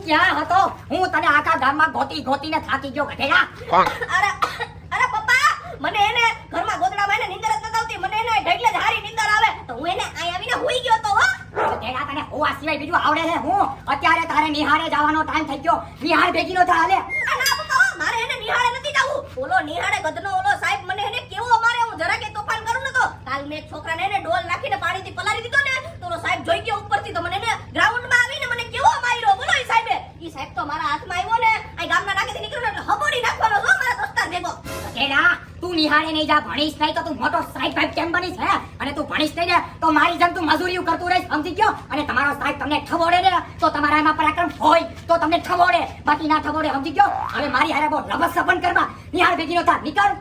ક્યાં હતો? હું તને આખા ગામમાં ગોતી ગોતીને થાકી ગયો ગધેડા. અરે અરે પપ્પા, મને એને ઘરમાં ગોદડામાં એને નીંદર જ નથી આવતી. મને એને ઢગલે જ હારી નીંદર આવે તો હું એને અહીં આવીને હુઈ ગયો તો. હો ગધેડા, તને હોવા સિવાય બીજું આવડે છે? હું અત્યારે તારે નિહાળે જવાનો ટાઈમ થઈ ગયો. નિહાળ ભેગી નો થા હાલે. ના પપ્પા, મારે એને નિહાળે નથી જવું. ઓલો નિહાળે ગધનો ઓલો સાહેબ મને એને કેવો મારે, હું જરા કે તોફાન કરું ને તો કાલ મેં એક છોકરાને એને ડોલ નાખીને પાણીથી પલાળી દીધો ને તો ઓલો સાહેબ જોઈ ગયો ઉપરથી તો મને એને ગ્રાઉન્ડમાં આવીને મને કેવો માર્યો. બોલો ઈ સાહેબે. ઈ સાહેબ તો મારા હાથમાં આવ્યો ને આ ગામના નાકેથી નીકળ્યો ને એટલે હબોડી નાખવાનો છો મારા દોસ્તાર ભેગો. ગધેડા, તું નિહાળે નહીં જા, ભણીશ નહીં તો તું મોટો સાહેબ ભાઈ કેમ બનીશ? હે? અને તું ભણીશ નહીં ને તો મારી જેમ તું મજૂરી કરતું રહીશ, સમજી ગયો? અને તમારો સાહેબ તમને ઠબોડે ને તો તમારા એમાં પરાક્રમ હોય તો તમને ઠબોડે, બાકી ના ઠબોડે, સમજી ગયો? હવે મારી હારે બહુ લબસ સપન કરવા નિહાળ ભેગી નો થા, નીકળ.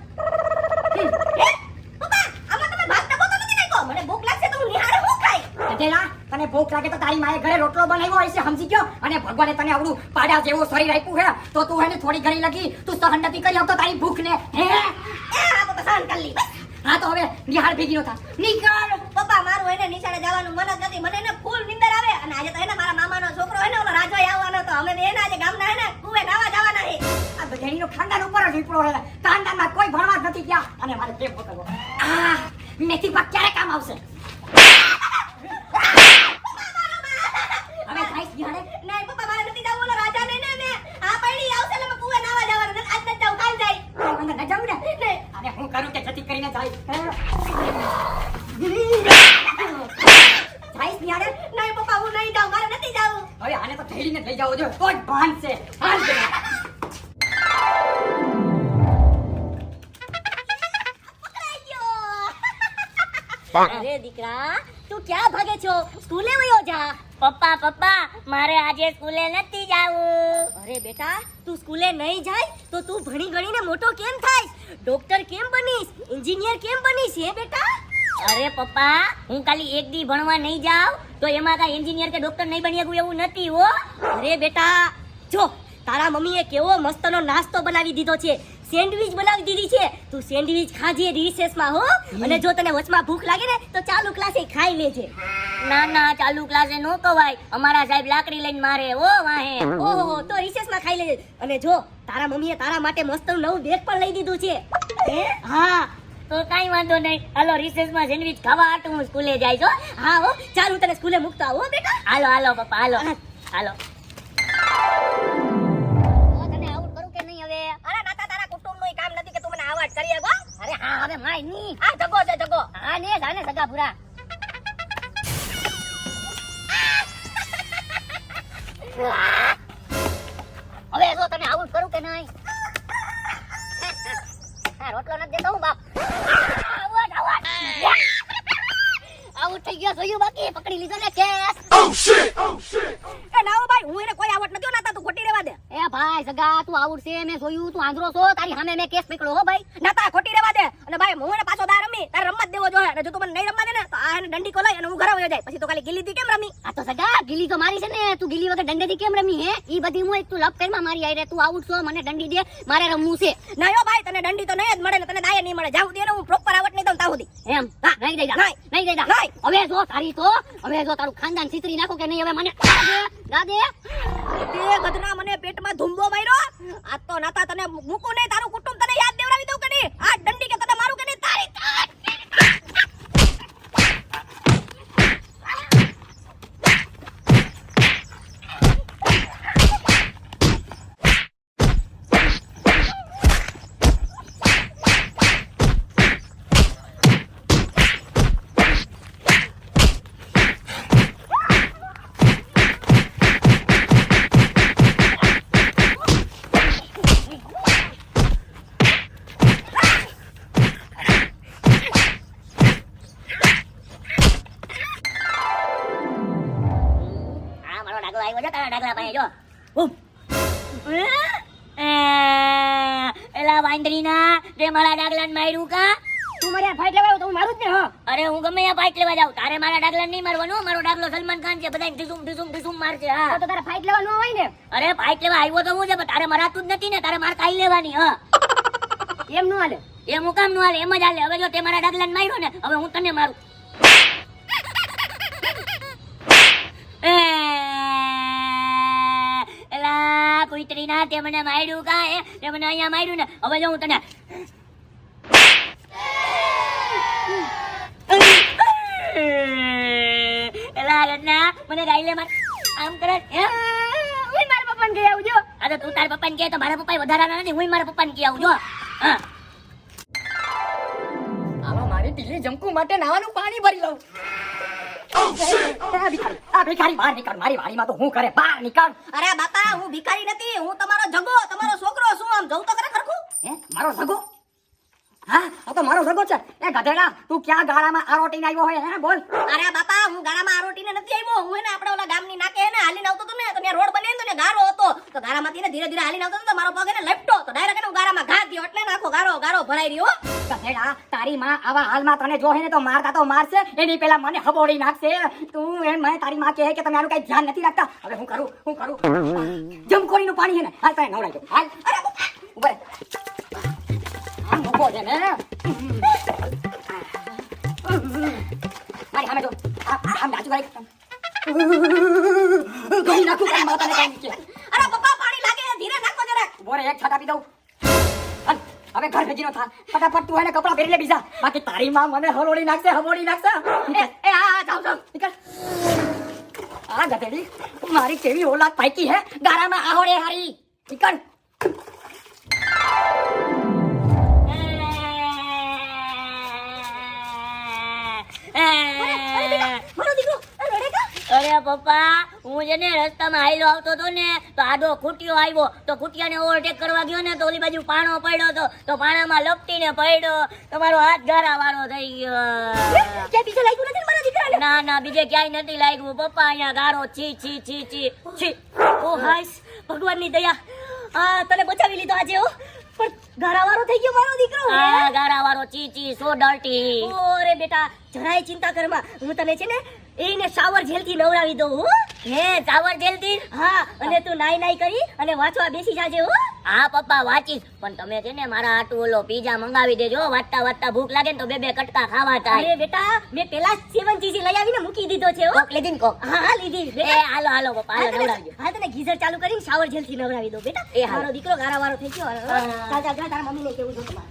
પપ્પા, આમાં તમે ભાગ ડબો તો નથી નાખ્યો. મને ભૂખ લાગશે તો હું નિહાળે હું ખાઈ. ગધેડા, તને ભૂખ લાગે તો તારી માએ ઘરે રોટલો બનાવ્યો હશે, સમજી ગયો? અને ભગવાને તને આવડું પાડા જેવું શરીર આપ્યું છે તો તું એને થોડી ઘણી લગી તું સહન નથી કરી આવતો તારી ભૂખ ને. હે? આ તો સહન કરી લી બસ. હા તો હવે નિહાળ ભેગી નો થા, નીકળ. પપ્પા, મારું એને નિશાળે જવાનું મન જ નથી. મને એને ફૂલ નીંદર આવે અને આજે તો એને મારા મામાનો છોકરો હે ને ઓલો રાજોય આવવાનો તો અમે એને આજે ગામના હે ને કુવે નાવા જવાના હે. આ ગધેડીનો ખાનદાન ઉપર જ વિપરો છે. ખાનદાનમાં કોઈ ભણવા જ નથી ગયા અને મારે પ્રેમ કરવો. આ મેથી પાક ક્યારે કામ આવશે? હવે થાઈશ નિહાળે. નહીં પપ્પા, મારે નથી જવું. ઓલો રાજા ને ને આ પડી આવશે એટલે મેં કુવે નાવા જવાનું ને આજ નથી જાઉં, કાલ જાય. અંદર ન જાઉં ને? નહીં. અને હું કરું કે જતી કરીને જાય. થાઈશ નિહાળે. નહીં પપ્પા, હું નહીં જાઉં. મારે નથી જવું. હવે આને તો થેલીને લઈ જાવો જોઈએ તો જ ભાન છે. હાલ જરા. પકડાઈ ગયો. અરે દીકરા, તું ક્યાં ભાગે છો? સ્કૂલે વયો જા. પપ્પા પપ્પા મારે આજે સ્કૂલે નથી જાવું. અરે બેટા, તું સ્કૂલે નહીં જાય તો તું ભણી ગણીને મોટો કેમ થાઈશ? ડોક્ટર કેમ બનીશ? એન્જિનિયર કેમ બનીશ? હે બેટા? અરે પપ્પા, હું ખાલી એક દી ભણવા નહીં જાઉં તો એમાં કાંઈ એન્જિનિયર કે ડોક્ટર નહીં બની શકું એવું નથી હો. અરે બેટા, જો તારા મમ્મીએ કેવો મસ્તનો નાસ્તો બનાવી દીધો છે. સેન્ડવિચ બનાવી દીધી છે. તું સેન્ડવિચ ખાજે રિસેસમાં હો. અને જો તને વચમાં ભૂખ લાગે ને તો ચાલુ ક્લાસે ખાઈ લેજે. ના ના, ચાલુ ક્લાસે નો કવાય. અમારા સાહેબ લાકડી લઈને મારે ઓ વાહે. ઓહો, તો રિસેસમાં ખાઈ લેજે. અને જો તારા મમ્મીએ તારા માટે મસ્તનું નવું બેગ પણ લઈ દીધું છે. હે? હા તો કાંઈ વાંધો નહીં. હાલો રિસેસમાં સેન્ડવિચ ખાવા હાટું હું સ્કૂલે જાય છો. હા હો, ચાલ હું તને સ્કૂલે મૂકતો આવું હો બેટા. હાલો હાલો પપ્પા, હાલો હાલો. તને આઉટ કરું કે નહીં હવે? અરે નાતા, તારા કુટુંબનું કામ નથી કે તું મને આવાજ કરી શકો. અરે હા, હવે માય ની. આ જગો છે જગો. હા ને જાને સગા પૂરા. હવે જો તને આઉટ કરું કે નહીં? હા, રોટલો નથી દેતો હું બાપ. આઉટ થઈ ગયો, જોયું બાકી પકડી લીધો ને કેસ. એ નાઓ ભાઈ, હું એને કોઈ આવટ નથી નાતા, તું ખોટી રહેવા દે. એ ભાઈ સગા, તું આઉટ છે, મેં જોયું, તું આંધળો છો, તારી સામે મેં કેસ પકડ્યો હો ભાઈ. નાતા ખોટી રહેવા દે. અને ભાઈ હું એને પાછો દાર રમી, તારે રમવા જ દેવો જોઈએ. અને જો તું મને નહીં રમવા દે ને તો આ એને દંડી કો લઈ અને હું ઘરે વયો જાય. પછી તો ખાલી ગીલીથી કેમ રમી? આ તો સગા ગીલી તો મારી છે ને, તું ગીલી વગર દંડેથી કેમ રમી હે? ઈ બધી હું એક તું લપ કરીમાં મારી આઈ રે. તું આઉટ છો, મને દંડી દે, મારે રમવું છે. નાયો ભાઈ, તને દંડી તો નહીં જ મળે ને તને દાય નહીં મળે. જાવ દે ને હું પ્રોપર આવટ નહીં દઉં તાવ સુધી. એમ હા, નહીં દઈ જા, નહીં દઈ જા. હવે જો તારી તો હવે જો તારું ખાનદાન ચીતરી નાખો કે નહીં હવે મને દાદે. તે ગધના મને પેટમાં ધુંબો માર્યો. આ તો નાતા તને મૂકું નહીં, તારું કુટુંબ તને યાદ દેવડાવી દઉં કે નહીં? આ દંડી કે તને મારું કે નહીં? તારી આવ્યો છે તારા ડાગલા પાસે જો. એલા વાંદરીના તે મારા ડાગલાને માર્યું કા? તું મારે ફાઈટ લેવા આવ્યો તો હું મારું જ ને. હા, અરે હું ગમે ત્યાં ફાઈટ લેવા જાઉં, તારે મારા ડાગલાને નહીં મારવાનું. મારો ડાગલો સલમાન ખાન છે, બધાને ઢીસુમ ઢીસુમ ઢીસુમ મારશે. હા તો તારે ફાઈટ લેવા ન હોય ને. અરે ફાઈટ લેવા આવ્યો તો હું છે, પણ તારે મરાતું જ નથી ને, તારે માર ખાઈ લેવાની. હા એમ ન હાલે. એમ હું કામ નું હાલે? એમ જ હાલે. હવે જો તે મારા ડાગલાને માર્યો ને, હવે હું તને મારું. રીના તે મને માર્યું કાંઈ તે મને અહીંયા માર્યું ને હવે જો હું તને એલા રત્ના મને ગાઈ લે માર આમ કરે હે હું મારા પપ્પાને કહી આવજો આ તો તું તારા પપ્પાને કહે તો મારા પપ્પા વધારાના નથી હું મારા પપ્પાને કહી આવજો હા હાલો મારી ટીલી જમકુ માટે નાવાનું પાણી ભરી લઉં. આ ભિખારી બહાર નીકળ, મારી વાડીમાં તો હું કરે, બહાર નીકળ. અરે બાપા હું ભિખારી નથી, હું તમારો જગો, તમારો છોકરો છું. આમ જવું તો કરે ખરખું. હે મારો સગો? હા આ તો મારો સગો છે. એ ગધેડા તું ક્યાં ગાળામાં આરોટીને આવ્યો હોય હે બોલ. અરે બાપા હું ગારામાં આરોટીને નથી આવ્યો. હું એને આપણે ઓલા ગામની નાકે એને હાલીને આવતો હતો ને તો ત્યાં રોડ બને ને તો ત્યાં ગારો હતો તો ગારામાંથી ને ધીરે ધીરે હાલીને આવતો હતો તો મારો પગ એને લપટો તો ડાયરેક્ટ એને ગારામાં ઘા દ્યો એટલે નાખો ગારો ભરાઈ રહ્યો. ગધેડા તારી માં આવા હાલમાં તને જોહે ને તો મારતા તો મારશે, એની પેલા મને હબોડી નાખશે. તું એમ મને તારી માં કહે કે તમે આનું કઈ ધ્યાન નથી રાખતા. હવે હું કરું જમકોરીનું પાણી છે ને હાલ તને નવડાવી દઉં. હાલ અરે ઉભા રહે. આમ મૂકો છે ને મારી સામે જો આમ ડાચું કરી ગઈ નાખું કઈ માતાને કઈ નીચે. અરે પપ્પા પાણી લાગે ધીરે નાખો જરાક. ઉભો રહે, એક છાટા પી દઉં. હાલ, હવે ઘર ભેગીનો થા ફટાફટ તું એને કપડાં પહેરી લે બીજા, બાકી તારી માં મને હબોડી નાખશે. એ આ જાવ નીકળ. આ ગધેડી મારી કેવી ઓલાદ પાકી હે, ગારામાં આહોડે હારી. નીકળ. મારો દીકરો રડે કા? અરે પપ્પા હું છે ને રસ્તામાં હાઈલો આવતો હતો ને તો આડો ખૂટ્યો આવ્યો તો ખૂટિયાને ઓવરટેક કરવા ગયો ને તો ઓલી બાજુ પાણો પડ્યો હતો તો પાણામાં લપટીને પડ્યો તો મારો હાથ ગારા વાળો થઈ ગયો. ક્યાંય બીજે લાગ્યું નથી ને મારા દીકરાને? ના બીજે ક્યાંય નથી લાગ્યું પપ્પા, અહીંયા ગારો છી છી છી છી છી. ઓ હાઈસ ભગવાનની દયા, આ તને બચાવી લીધો આજે. હો પણ ગારાવાળો થઈ ગયો મારો દીકરો. હા ગારા વાળો છી છી સો ડર્ટી. ઓરે બેટા જરાય ચિંતા કરમાં, હું તને છે ને એને શાવર જેલથી નવડાવી દઉં. હો હે ચાવર જેલથી? હા અને તું નાઈ કરી અને વાંચવા બેસી જાજે. હો હા પપ્પા વાંચીશ, પણ તમે છે ને મારા આટલું ઓલો પીઝા મંગાવી દેજો. વાંચતા ભૂખ લાગે ને તો બે કટકા ખાવા થાય. અરે બેટા મેં પેલા 7 ચીઝી લઈ આવીને મૂકી દીધો છે. હો કોક લીધી ને કોક? હા લીધી એ બેટા. હાલો પપ્પા હાલો નવડાવજો. હા તને ગીઝર ચાલુ કરીને શાવર જેલથી નવડાવી દો બેટા. એ હાલો. મારો દીકરો ગારાવાળો થઈ ગયો. હા. જા તારા મમ્મીને કેવું જો તમારે.